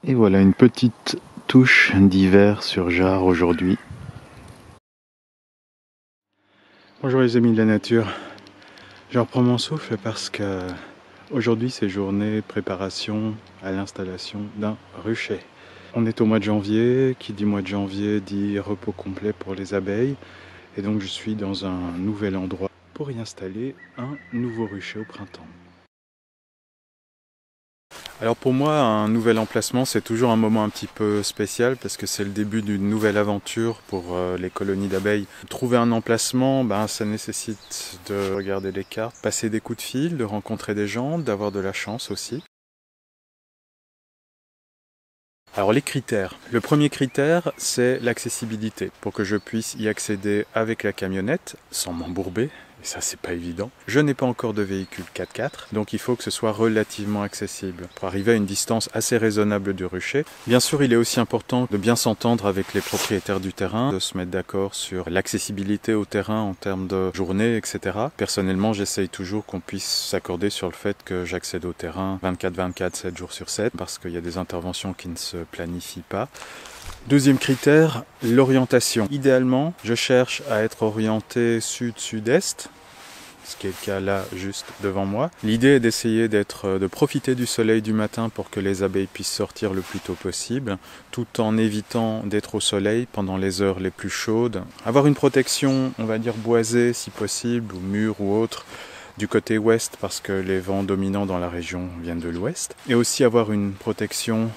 Et voilà une petite touche d'hiver sur jarre aujourd'hui. Bonjour les amis de la nature. Je reprends mon souffle parce que aujourd'hui c'est journée préparation à l'installation d'un rucher. On est au mois de janvier, qui dit mois de janvier dit repos complet pour les abeilles. Et donc je suis dans un nouvel endroit pour y installer un nouveau rucher au printemps. Alors pour moi, un nouvel emplacement, c'est toujours un moment un petit peu spécial parce que c'est le début d'une nouvelle aventure pour les colonies d'abeilles. Trouver un emplacement, ça nécessite de regarder les cartes, passer des coups de fil, de rencontrer des gens, d'avoir de la chance aussi. Alors les critères. Le premier critère, c'est l'accessibilité. Pour que je puisse y accéder avec la camionnette, sans m'embourber, et ça c'est pas évident. Je n'ai pas encore de véhicule 4x4, donc il faut que ce soit relativement accessible pour arriver à une distance assez raisonnable du rucher. Bien sûr, il est aussi important de bien s'entendre avec les propriétaires du terrain, de se mettre d'accord sur l'accessibilité au terrain en termes de journée, etc. Personnellement, j'essaye toujours qu'on puisse s'accorder sur le fait que j'accède au terrain 24/24, 7 jours sur 7, parce qu'il y a des interventions qui ne se planifient pas. Deuxième critère, l'orientation. Idéalement, je cherche à être orienté sud-sud-est, ce qui est le cas là juste devant moi. L'idée est d'essayer de profiter du soleil du matin pour que les abeilles puissent sortir le plus tôt possible, tout en évitant d'être au soleil pendant les heures les plus chaudes. Avoir une protection, on va dire boisée si possible, ou mur ou autre, du côté ouest parce que les vents dominants dans la région viennent de l'ouest. Et aussi avoir une protection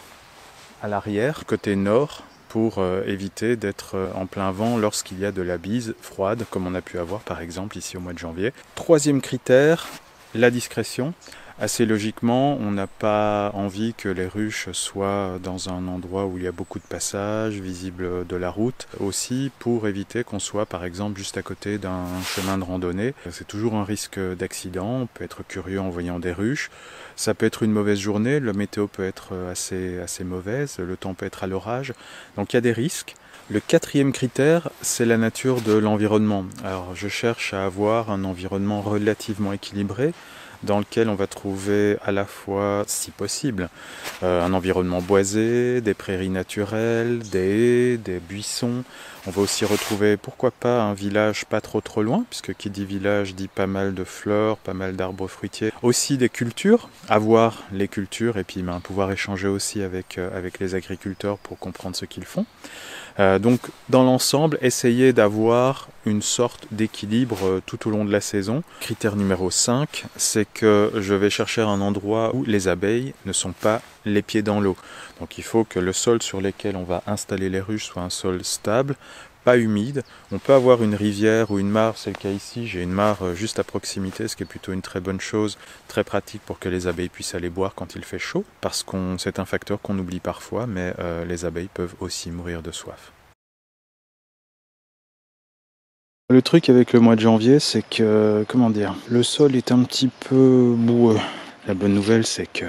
à l'arrière, côté nord, pour éviter d'être en plein vent lorsqu'il y a de la bise froide, comme on a pu avoir par exemple ici au mois de janvier. Troisième critère, la discrétion. Assez logiquement, on n'a pas envie que les ruches soient dans un endroit où il y a beaucoup de passages, visibles de la route, aussi pour éviter qu'on soit par exemple juste à côté d'un chemin de randonnée. C'est toujours un risque d'accident, on peut être curieux en voyant des ruches. Ça peut être une mauvaise journée, la météo peut être assez mauvaise, le temps peut être à l'orage, donc il y a des risques. Le quatrième critère, c'est la nature de l'environnement. Alors je cherche à avoir un environnement relativement équilibré, dans lequel on va trouver à la fois, si possible, un environnement boisé, des prairies naturelles, des haies, des buissons. On va aussi retrouver, pourquoi pas, un village pas trop loin, puisque qui dit village dit pas mal de fleurs, pas mal d'arbres fruitiers. Aussi des cultures, avoir les cultures et puis pouvoir échanger aussi avec les agriculteurs pour comprendre ce qu'ils font. Donc dans l'ensemble, essayer d'avoir une sorte d'équilibre tout au long de la saison. Critère numéro 5, c'est que je vais chercher un endroit où les abeilles ne sont pas les pieds dans l'eau. Donc il faut que le sol sur lequel on va installer les ruches soit un sol stable, pas humide. On peut avoir une rivière ou une mare, c'est le cas ici, j'ai une mare juste à proximité, ce qui est plutôt une très bonne chose, très pratique pour que les abeilles puissent aller boire quand il fait chaud, parce que c'est un facteur qu'on oublie parfois, mais les abeilles peuvent aussi mourir de soif. Le truc avec le mois de janvier, c'est que, le sol est un petit peu boueux. La bonne nouvelle, c'est que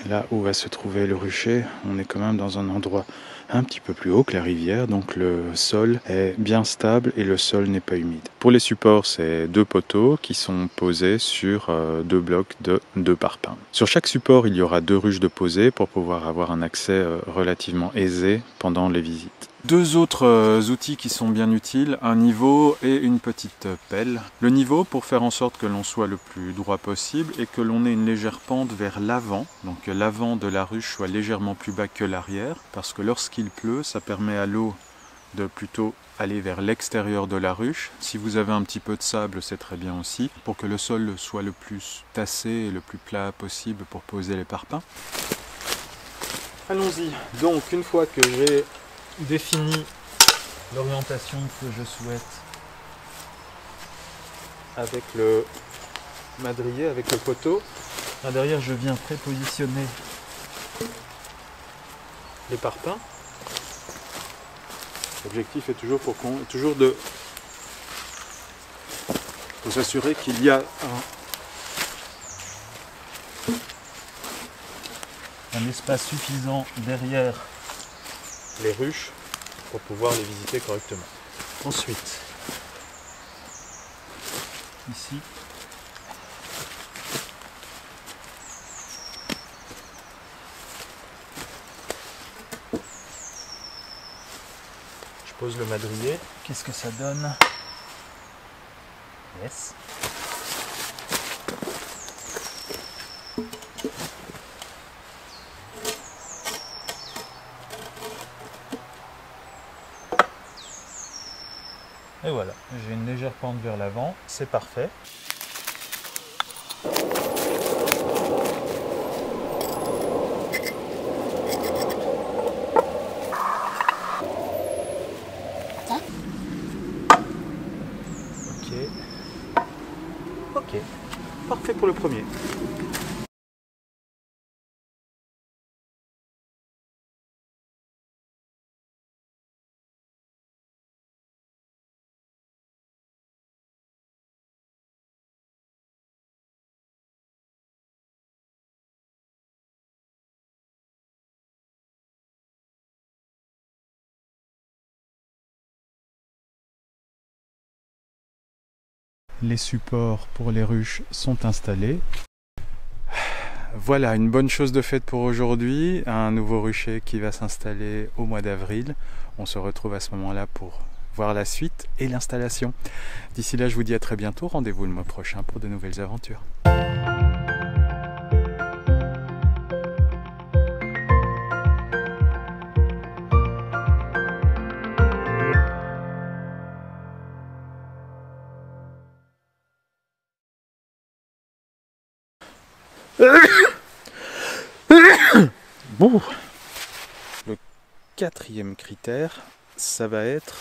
là où va se trouver le rucher, on est quand même dans un endroit un petit peu plus haut que la rivière, donc le sol est bien stable et le sol n'est pas humide. Pour les supports, c'est 2 poteaux qui sont posés sur 2 blocs de 2 parpaings. Sur chaque support, il y aura 2 ruches de posées pour pouvoir avoir un accès relativement aisé pendant les visites. 2 autres outils qui sont bien utiles, un niveau et une petite pelle. Le niveau pour faire en sorte que l'on soit le plus droit possible et que l'on ait une légère pente vers l'avant, donc que l'avant de la ruche soit légèrement plus bas que l'arrière, parce que lorsqu'il pleut, ça permet à l'eau de plutôt aller vers l'extérieur de la ruche. Si vous avez un petit peu de sable, c'est très bien aussi, pour que le sol soit le plus tassé et le plus plat possible pour poser les parpaings. Allons-y. Donc une fois que j'ai défini l'orientation que je souhaite avec le madrier, avec le poteau, là derrière je viens prépositionner les parpaings. L'objectif est toujours de s'assurer qu'il y a un espace suffisant derrière les ruches pour pouvoir les visiter correctement. Ensuite, ici, pose le madrier. Qu'est-ce que ça donne? Yes. Et voilà, j'ai une légère pente vers l'avant, c'est parfait. Ok, parfait pour le premier. Les supports pour les ruches sont installés. Voilà, une bonne chose de faite pour aujourd'hui. Un nouveau rucher qui va s'installer au mois d'avril. On se retrouve à ce moment-là pour voir la suite et l'installation. D'ici là, je vous dis à très bientôt. Rendez-vous le mois prochain pour de nouvelles aventures. Bon. Le quatrième critère, ça va être